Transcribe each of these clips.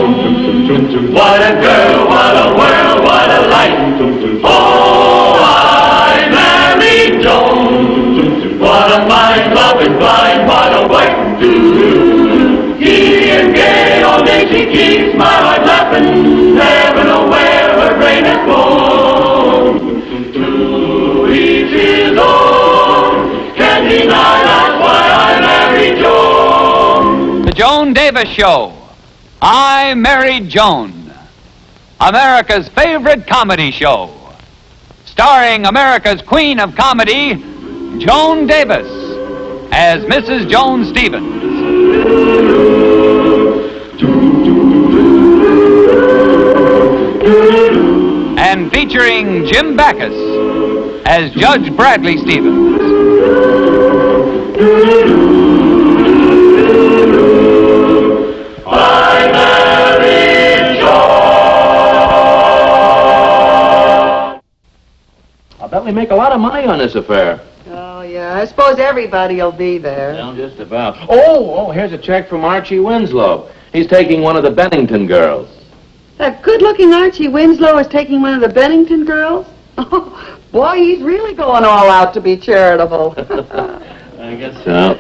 Joan. What a girl, what a world, what a life. Oh, I married Joan. What a fine, loving, blind, what a wife to do. Giddy and gay, all day she keeps my heart laughing. Never know where her brain has gone. To each his own. Can't deny that's why I married Joan. The Joan Davis Show. I Married Joan. America's favorite comedy show. Starring America's Queen of Comedy, Joan Davis, as Mrs. Joan Stevens. And featuring Jim Backus as Judge Bradley Stevens. I married Joan. I'll bet we make a lot of money on this affair. Oh, yeah. I suppose everybody will be there. Well, just about. Oh, here's a check from Archie Winslow. He's taking one of the Bennington girls. That good-looking Archie Winslow is taking one of the Bennington girls? Oh, boy, he's really going all out to be charitable. I guess so.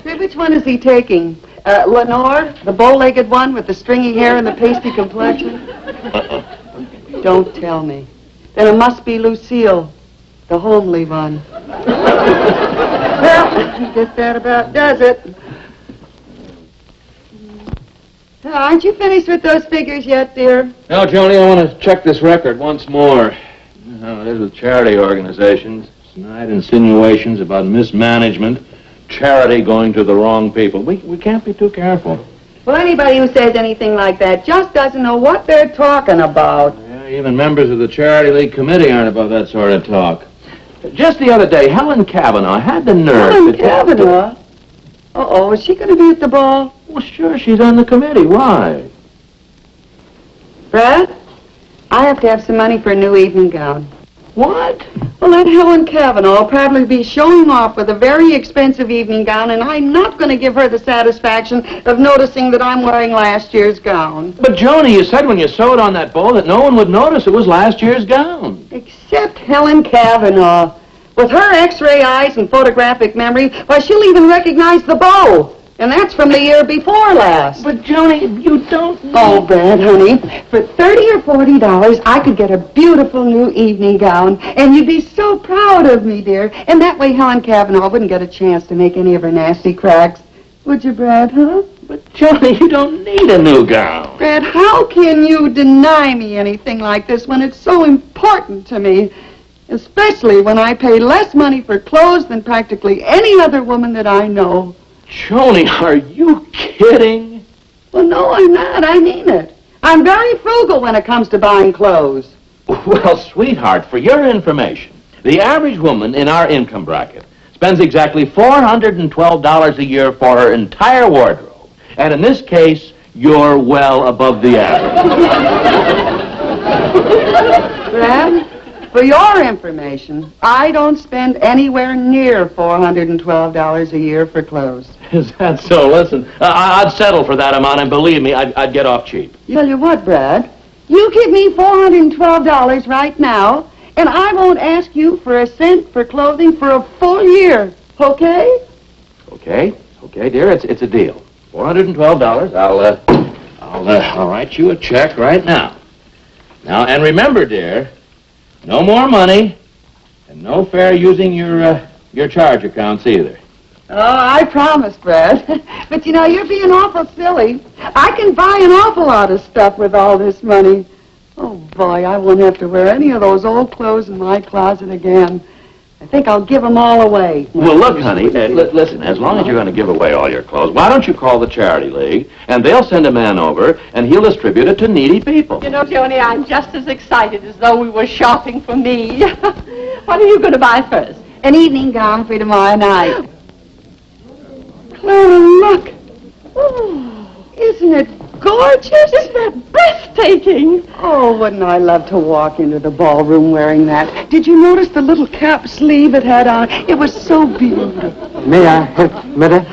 Say, which one is he taking? Lenore, the bow-legged one with the stringy hair and the pasty complexion? Don't tell me. Then it must be Lucille, the homely one. Well, I guess that about does it. Aren't you finished with those figures yet, dear? No, Joni, I want to check this record once more. You know how it is with charity organizations. Snide insinuations about mismanagement, charity going to the wrong people. We can't be too careful. Well, anybody who says anything like that just doesn't know what they're talking about. Yeah, even members of the Charity League Committee aren't above that sort of talk. Just the other day, Helen Cavanaugh had the nerve Helen to... Cavanaugh? Uh-oh, is she going to be at the ball? Well, sure, she's on the committee. Why? Brad, I have to have some money for a new evening gown. What? Well, that Helen Cavanaugh will probably be showing off with a very expensive evening gown, and I'm not going to give her the satisfaction of noticing that I'm wearing last year's gown. But, Joni, you said when you sewed on that bow that no one would notice it was last year's gown. Except Helen Cavanaugh. With her x-ray eyes and photographic memory, why, she'll even recognize the bow. And that's from the year before last. But, Joni, you don't know. Oh, Brad, honey, for $30 or $40, I could get a beautiful new evening gown, and you'd be so proud of me, dear. And that way Helen Cavanaugh wouldn't get a chance to make any of her nasty cracks. Would you, Brad, huh? But, Joni, you don't need a new gown. Brad, how can you deny me anything like this when it's so important to me? Especially when I pay less money for clothes than practically any other woman that I know. Joni, are you kidding? Well, no, I'm not. I mean it. I'm very frugal when it comes to buying clothes. Well, sweetheart, for your information, the average woman in our income bracket spends exactly $412 a year for her entire wardrobe. And in this case, you're well above the average. Brad, for your information, I don't spend anywhere near $412 a year for clothes. Is that so? Listen, I'd settle for that amount, and believe me, I'd get off cheap. Tell you what, Brad, you give me $412 right now, and I won't ask you for a cent for clothing for a full year, okay? Okay, dear, it's a deal. $412. I'll write you a check right now. Now, and remember, dear, no more money, and no fair using your charge accounts either. Oh, I promise, Brad. But, you know, you're being awful silly. I can buy an awful lot of stuff with all this money. Oh, boy, I won't have to wear any of those old clothes in my closet again. I think I'll give them all away. Well, look, honey, listen, as long as you're going to give away all your clothes, why don't you call the Charity League, and they'll send a man over, and he'll distribute it to needy people. You know, Joni, I'm just as excited as though we were shopping for me. What are you going to buy first? An evening gown for tomorrow night. Clara, look. Oh, isn't it gorgeous? Isn't that breathtaking? Oh, wouldn't I love to walk into the ballroom wearing that? Did you notice the little cap sleeve it had on? It was so beautiful. May I help, madam?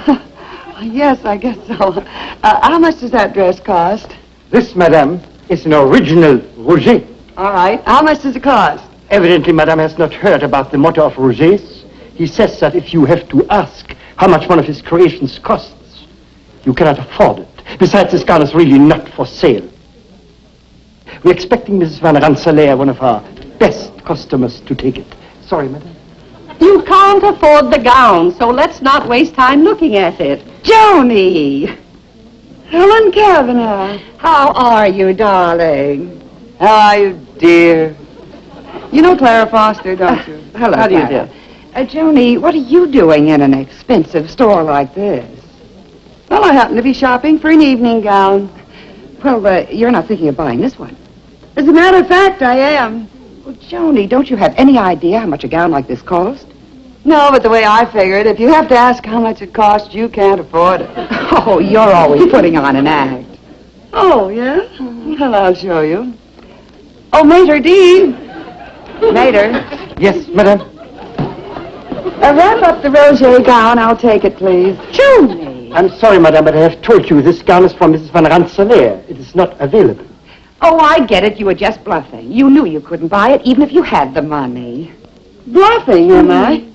Yes, I guess so. How much does that dress cost? This, madame, is an original Rouget. All right. How much does it cost? Evidently, madame has not heard about the motto of Rouget's. He says that if you have to ask how much one of his creations costs, you cannot afford it. Besides, this gown is really not for sale. We're expecting Mrs. Van Rensselaer, one of our best customers, to take it. Sorry, madame. You can't afford the gown, so let's not waste time looking at it. Joni! Helen Kavanaugh. How are you, darling? How are you, dear? You know Clara Foster, don't you? Hello, How do you Clara. do? Joni, what are you doing in an expensive store like this? Well, I happen to be shopping for an evening gown. Well, you're not thinking of buying this one. As a matter of fact, I am. Well, Joni, don't you have any idea how much a gown like this costs? No, but the way I figure it, if you have to ask how much it costs, you can't afford it. Oh, you're always putting on an act. Oh, yeah? Well, I'll show you. Oh, Mater D. Mater. Yes, madame. Wrap up the rosé gown. I'll take it, please. Joni! I'm sorry, madame, but I have told you this gown is from Mrs. Van Rensselaer. It is not available. Oh, I get it. You were just bluffing. You knew you couldn't buy it, even if you had the money. Bluffing, am I?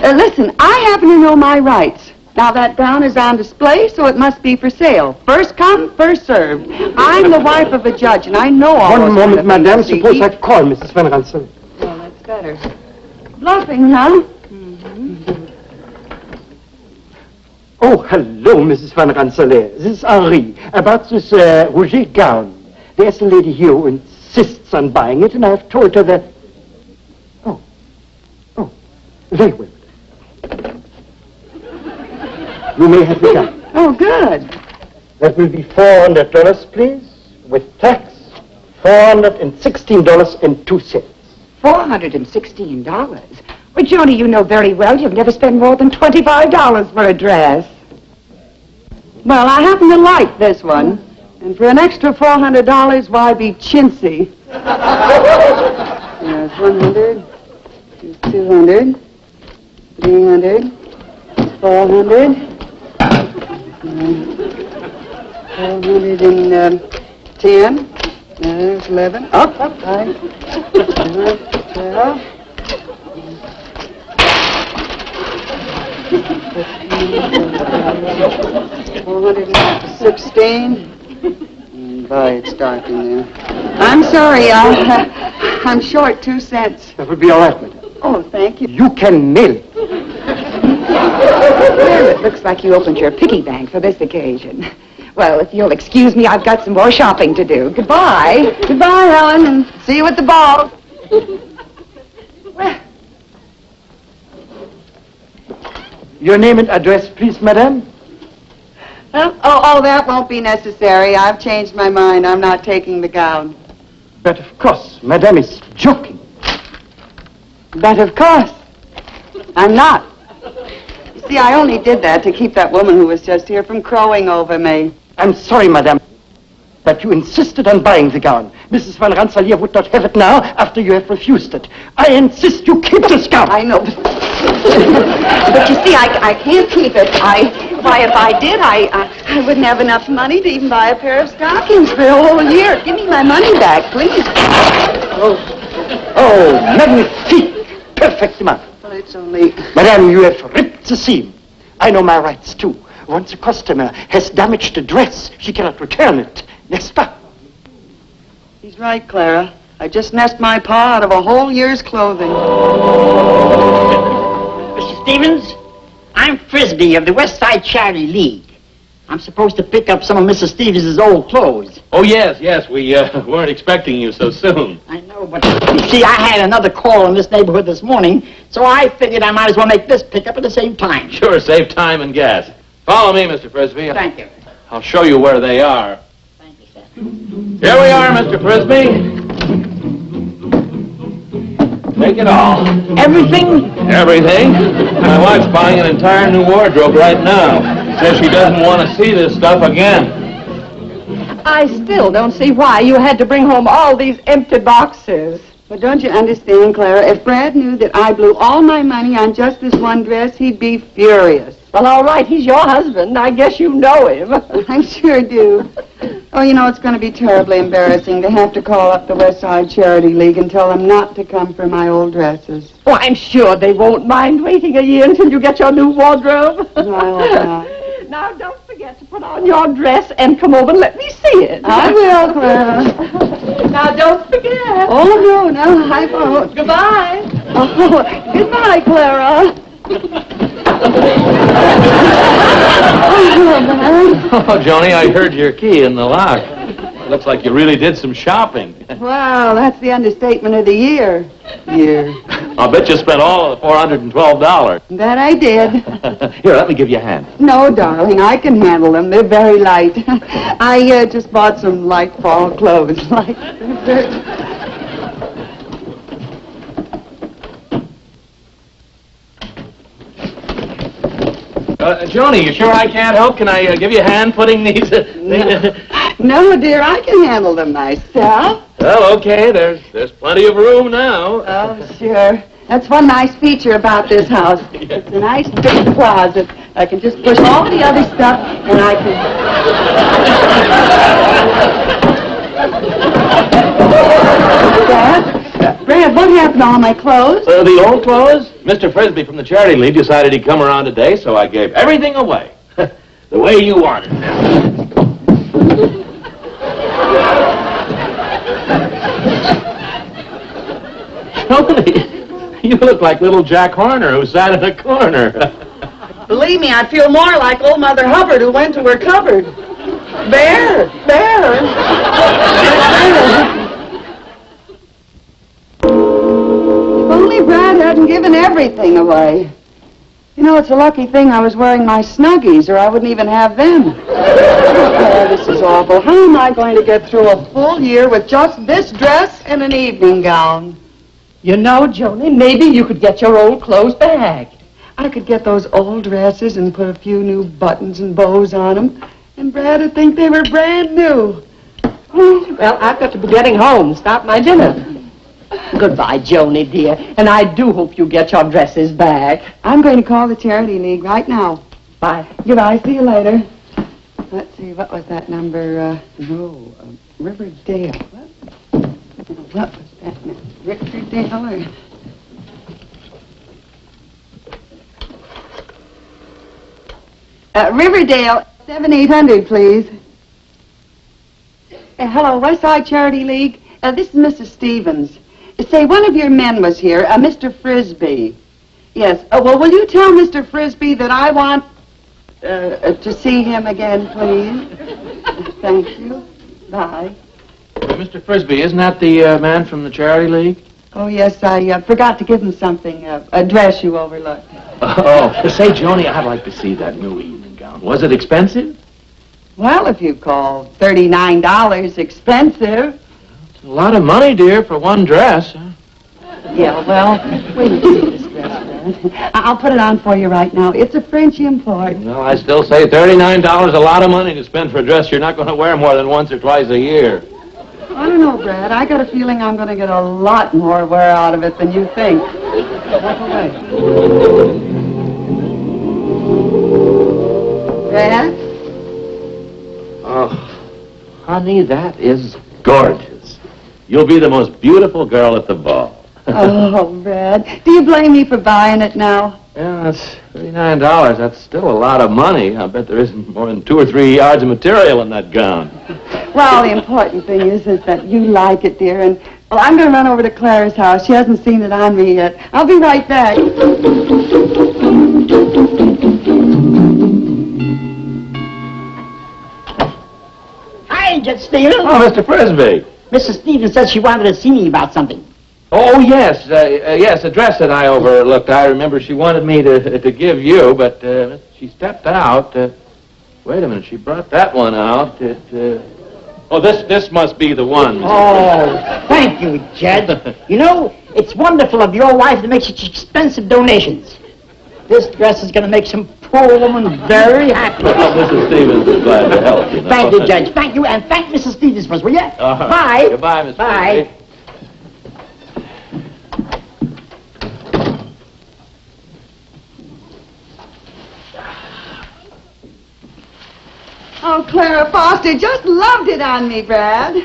Listen, I happen to know my rights. Now, that gown is on display, so it must be for sale. First come, first served. I'm the wife of a judge, and I know all One those moment, kind of things, madame. see? Suppose I call Mrs. Van Rensselaer. Well, that's better. Bluffing, huh? Oh, hello, Mrs. Van Rensselaer. This is Henri. About this Rouget gown. There's a lady here who insists on buying it, and I have told her that... Oh, very well. You may have the gown. Oh, good. That will be $400, please, with tax. $416.02. $416? Well, Joni, you know very well you've never spent more than $25 for a dress. Well, I happen to like this one. And for an extra $400, why be chintzy? There's 100, 200, 300, 400, 410. There's 11. Up, 5, 12. 416. Boy, it's dark in there. I'm sorry, I'm short 2 cents. That would be all right, madame. Oh, thank you. You can mail it. Well, it looks like you opened your piggy bank for this occasion. Well, if you'll excuse me, I've got some more shopping to do. Goodbye. Goodbye, Helen, and see you at the ball. Your name and address, please, madame. Oh, that won't be necessary. I've changed my mind. I'm not taking the gown. But of course, madame is joking. But of course, I'm not. You see, I only did that to keep that woman who was just here from crowing over me. I'm sorry, madame, but you insisted on buying the gown. Mrs. Van Rensselaer would not have it now after you have refused it. I insist you keep this gown. I know, but you see, I can't keep it. Why, if I did, I wouldn't have enough money to even buy a pair of stockings for a whole year. Give me my money back, please. Oh, magnifique. Perfectement. Well, it's only... Madame, you have ripped the seam. I know my rights, too. Once a customer has damaged a dress, she cannot return it. N'est-ce pas? He's right, Clara. I just messed my paw out of a whole year's clothing. Mr. Stevens, I'm Frisbee of the West Side Charity League. I'm supposed to pick up some of Mrs. Stevens' old clothes. Oh, yes, we weren't expecting you so soon. I know, but you see, I had another call in this neighborhood this morning, so I figured I might as well make this pickup at the same time. Sure, save time and gas. Follow me, Mr. Frisbee. Thank you. I'll show you where they are. Thank you, sir. Here we are, Mr. Frisbee. Take it all. Everything? Everything. My wife's buying an entire new wardrobe right now. Says she doesn't want to see this stuff again. I still don't see why you had to bring home all these empty boxes. But don't you understand, Clara? If Brad knew that I blew all my money on just this one dress, he'd be furious. Well, all right, he's your husband. I guess you know him. I sure do. Oh, you know, it's going to be terribly embarrassing to have to call up the West Side Charity League and tell them not to come for my old dresses. Oh, I'm sure they won't mind waiting a year until you get your new wardrobe. No, I hope not. Now, don't forget to put on your dress and come over and let me see it. I will, Clara. Now, don't forget. Oh, no, I won't. Goodbye. Oh, goodbye, Clara. Oh, Joni, I heard your key in the lock. Looks like you really did some shopping. Well, that's the understatement of the year. I'll bet you spent all of the $412. That I did. Here, let me give you a hand. No, darling, I can handle them. They're very light. I just bought some light fall clothes. Joni, you sure I can't help? Can I give you a hand putting these? No, dear, I can handle them myself. Well, okay, there's plenty of room now. Oh, sure. That's one nice feature about this house. It's a nice big closet. I can just push all the other stuff, and I can... Brad, what happened to all my clothes? The old clothes? Mr. Frisbee from the Charity League decided he'd come around today, so I gave everything away. The way you wanted it. Joni, you look like little Jack Horner who sat in a corner. Believe me, I feel more like old Mother Hubbard who went to her cupboard. Bear. If only Brad hadn't given everything away. You know, it's a lucky thing I was wearing my Snuggies, or I wouldn't even have them. Oh, this is awful. How am I going to get through a full year with just this dress and an evening gown? You know, Joni, maybe you could get your old clothes back. I could get those old dresses and put a few new buttons and bows on them, and Brad would think they were brand new. Well, I've got to be getting home. Stop my dinner. Goodbye, Joni, dear. And I do hope you get your dresses back. I'm going to call the Charity League right now. Bye. Goodbye. See you later. Let's see, what was that number? Riverdale. What was that number? Riverdale or... Riverdale, 7800, please. Hello, West Side Charity League. This is Mrs. Stevens. Say, one of your men was here, Mr. Frisbee. Yes. Well, will you tell Mr. Frisbee that I want to see him again, please? Thank you. Bye. Mr. Frisbee, isn't that the man from the Charity League? Oh, yes, I forgot to give him something, a dress you overlooked. Oh, say, Joni, I'd like to see that new evening gown. Was it expensive? Well, if you call $39 expensive. It's a lot of money, dear, for one dress. Huh? Yeah, well, wait a minute, this dress, Brad. I'll put it on for you right now. It's a French import. Well, I still say $39 a lot of money to spend for a dress you're not going to wear more than once or twice a year. I don't know, Brad. I got a feeling I'm going to get a lot more wear out of it than you think. Walk away. Brad? Oh, honey, that is gorgeous. You'll be the most beautiful girl at the ball. Oh, Brad. Do you blame me for buying it now? Yeah, that's $39. That's still a lot of money. I bet there isn't more than 2 or 3 yards of material in that gown. Well, the important thing is that you like it, dear. And, well, I'm going to run over to Clara's house. She hasn't seen it on me yet. I'll be right back. Hi, Judge Stevens. Oh, Mr. Frisbee. Mrs. Stevens said she wanted to see me about something. Oh, yes. Yes, a dress that I overlooked. I remember she wanted me to give you, but she stepped out. Wait a minute. She brought that one out. Oh, this must be the one. Oh, thank you, Judge. You know, it's wonderful of your wife to make such expensive donations. This dress is going to make some poor woman very happy. Well, Mrs. Stevens is glad to help, you know. Thank you, Judge. Thank you, and thank Mrs. Stevens first, will you? Bye. Goodbye, Mr. Bye. Frisbee. Oh, Clara Foster just loved it on me, Brad.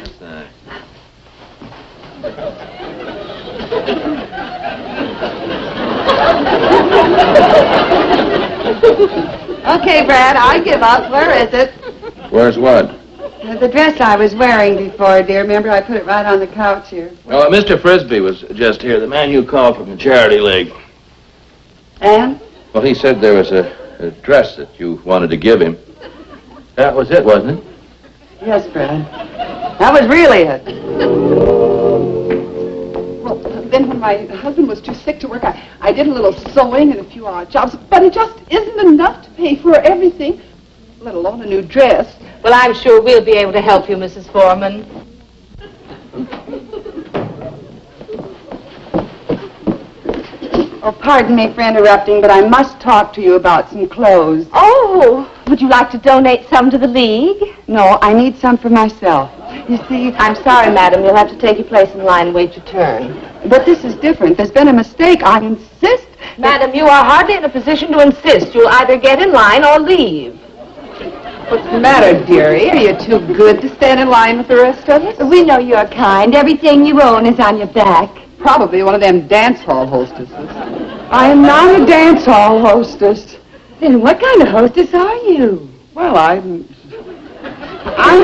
Okay, Brad, I give up. Where is it? Where's what? The dress I was wearing before, dear. Remember, I put it right on the couch here. Oh, Mr. Frisbee was just here, the man you called from the Charity League. And? Well, he said there was a dress that you wanted to give him. That was it, wasn't it? Yes, Brad. That was really it. Well, then when my husband was too sick to work, I did a little sewing and a few odd jobs, but it just isn't enough to pay for everything, let alone a new dress. Well, I'm sure we'll be able to help you, Mrs. Foreman. Oh, pardon me for interrupting, but I must talk to you about some clothes. Oh, would you like to donate some to the League? No, I need some for myself. You see, I'm sorry, madam. You'll have to take your place in line and wait your turn. but this is different. There's been a mistake. I insist. Madam, you are hardly in a position to insist. You'll either get in line or leave. What's the matter, dearie? Are you too good to stand in line with the rest of us? We know you're kind. Everything you own is on your back. Probably one of them dance hall hostesses. I am not a dance hall hostess. Then what kind of hostess are you? Well, I'm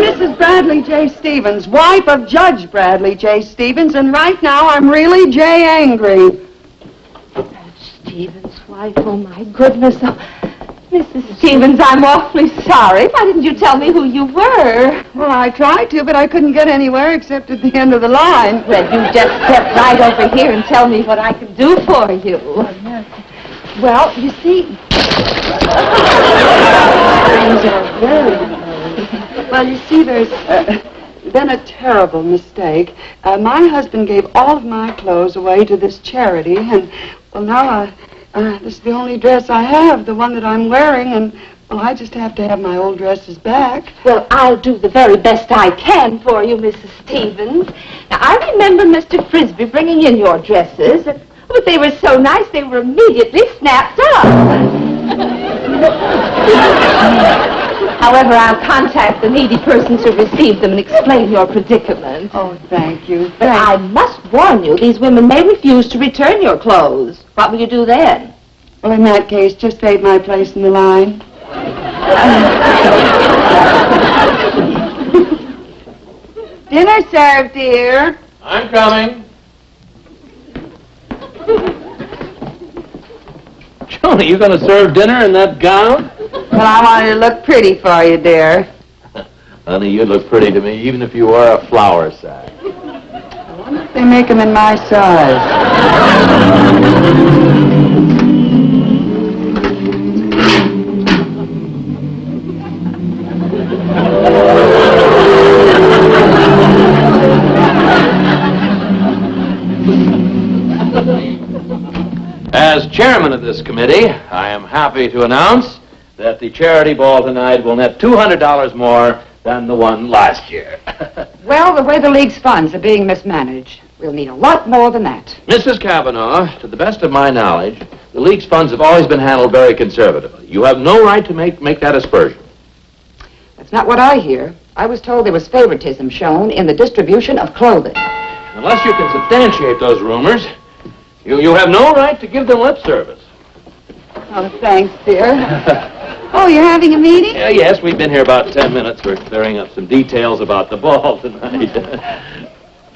Mrs. Bradley J. Stevens, wife of Judge Bradley J. Stevens, and right now I'm really J. Angry. Stevens' wife, oh my goodness. Oh, Mrs. Stevens, I'm awfully sorry. Why didn't you tell me who you were? Well, I tried to, but I couldn't get anywhere except at the end of the line. Well, you just step right over here and tell me what I can do for you. Well, you see... Well, you see, there's been a terrible mistake. My husband gave all of my clothes away to this charity, and, well, now this is the only dress I have, the one that I'm wearing, and, well, I just have to have my old dresses back. Well, I'll do the very best I can for you, Mrs. Stevens. Now, I remember Mr. Frisbee bringing in your dresses, but they were so nice they were immediately snapped up. However, I'll contact the needy persons who received them and explain your predicament. Oh, thank you. But I must warn you, these women may refuse to return your clothes. What will you do then? Well, in that case, just save my place in the line. Dinner served, dear. I'm coming. Joan, are you going to serve dinner in that gown? Well, I wanted to look pretty for you, dear. Honey, you look pretty to me, even if you wore a flour sack. I wonder if they make them in my size. As chairman of this committee, I am happy to announce that the charity ball tonight will net $200 more than the one last year. Well, the way the League's funds are being mismanaged, we'll need a lot more than that. Mrs. Kavanaugh, to the best of my knowledge, the League's funds have always been handled very conservatively. You have no right to make that aspersion. That's not what I hear. I was told there was favoritism shown in the distribution of clothing. Unless you can substantiate those rumors, you have no right to give them lip service. Oh, thanks, dear. Oh, you're having a meeting? Yes, we've been here about 10 minutes. We're clearing up some details about the ball tonight.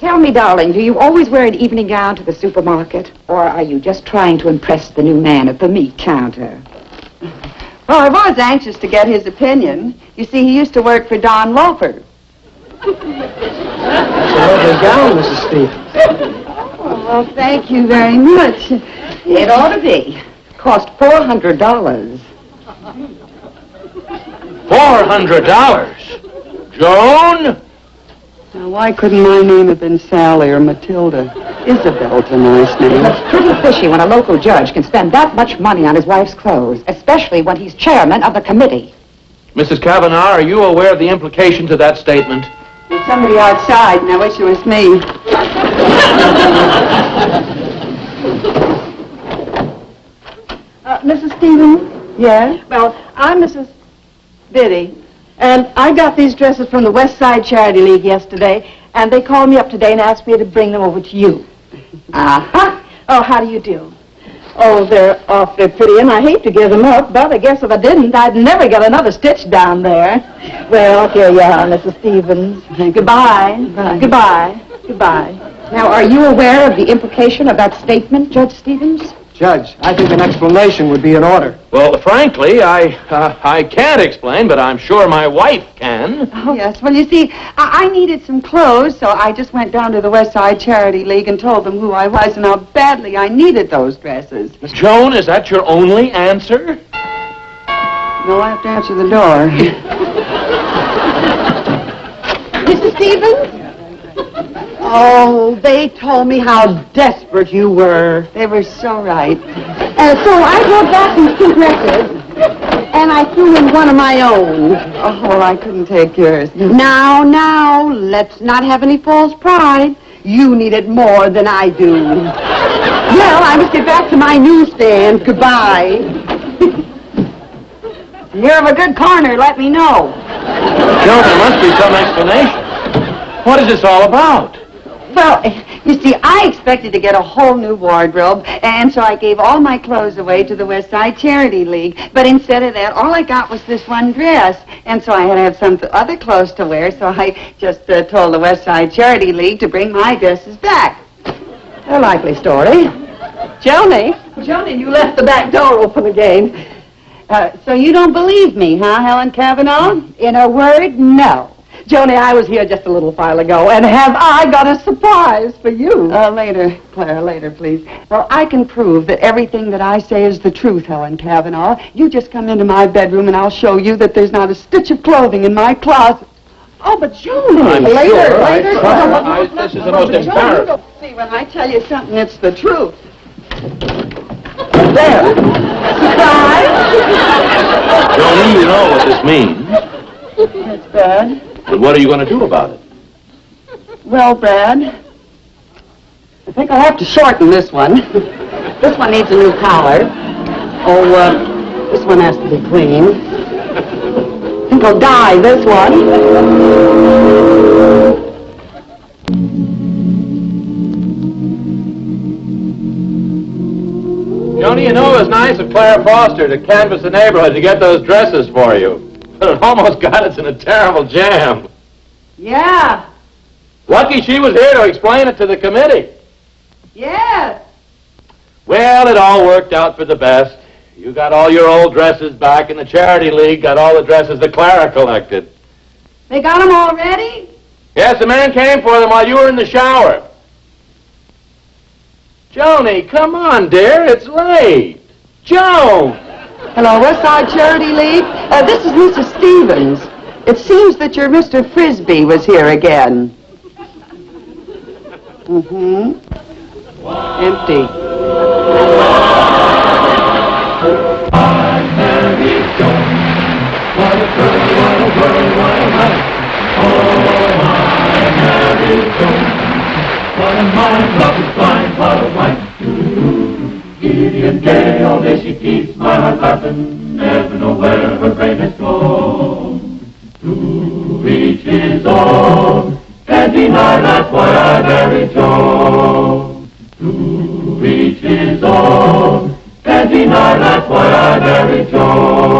Tell me, darling, do you always wear an evening gown to the supermarket? Or are you just trying to impress the new man at the meat counter? Well, I was anxious to get his opinion. You see, he used to work for Don Loafer. It's a lovely gown, Mrs. Stevens. Oh, well, thank you very much. It ought to be. Cost $400. $400? Joan? Now, why couldn't my name have been Sally or Matilda? Isabel's a nice name. It's pretty fishy when a local judge can spend that much money on his wife's clothes, especially when he's chairman of the committee. Mrs. Kavanaugh, are you aware of the implications of that statement? There's somebody outside, and I wish it was me. Mrs. Stevens? Yes? Well, I'm Mrs. Biddy. And I got these dresses from the West Side Charity League yesterday, and they called me up today and asked me to bring them over to you. Uh-huh. Oh, how do you do? Oh, they're awfully pretty, and I hate to give them up, but I guess if I didn't, I'd never get another stitch down there. Well, here you are, Mrs. Stevens. Goodbye. Goodbye. Goodbye. Now, are you aware of the implication of that statement, Judge Stevens? Judge, I think an explanation would be in order. Well, frankly, I can't explain, but I'm sure my wife can. Oh, yes. Well, you see, I needed some clothes, so I just went down to the West Side Charity League and told them who I was and how badly I needed those dresses. Joan, is that your only answer? No, I have to answer the door. Mrs. Stevens? Oh, they told me how desperate you were. They were so right. So I brought back these two dresses, and I threw in one of my own. Oh, I couldn't take yours. Now, let's not have any false pride. You need it more than I do. Well, I must get back to my newsstand. Goodbye. If you hear of a good corner, let me know. Joan, there must be some explanation. What is this all about? Well, you see, I expected to get a whole new wardrobe, and so I gave all my clothes away to the West Side Charity League. But instead of that, all I got was this one dress, and so I had to have some other clothes to wear, so I just told the West Side Charity League to bring my dresses back. A likely story. Joni, you left the back door open again. So you don't believe me, huh, Helen Cavanaugh? In a word, no. Joni, I was here just a little while ago, and have I got a surprise for you? Later, Clara, later, please. Well, I can prove that everything that I say is the truth, Helen Cavanaugh. You just come into my bedroom, and I'll show you that there's not a stitch of clothing in my closet. Oh, but Joni! I'm Later. This is the most embarrassing. See, when I tell you something, it's the truth. There. Surprise? Johnny, you know what this means. It's bad. But what are you going to do about it? Well, Brad, I think I'll have to shorten this one. This one needs a new collar. Oh, this one has to be clean. I think I'll dye this one. Johnny, you know it was nice of Claire Foster to canvass the neighborhood to get those dresses for you. But it almost got us in a terrible jam. Yeah. Lucky she was here to explain it to the committee. Yes. Well, it all worked out for the best. You got all your old dresses back, and the Charity League got all the dresses that Clara collected. They got them already? Yes, the man came for them while you were in the shower. Joni, come on, dear. It's late. Joan! Hello, West Side Charity League. This is Mrs. Stevens. It seems that your Mr. Frisbee was here again. Mm-hmm. Empty. What a mind, love is blind, what a wife. Giddy and gay, all day she keeps my heart laughing, never know where her brain has gone. To each his own, can't deny that's why I married Joan. To each his own, can't deny that's why I married Joan.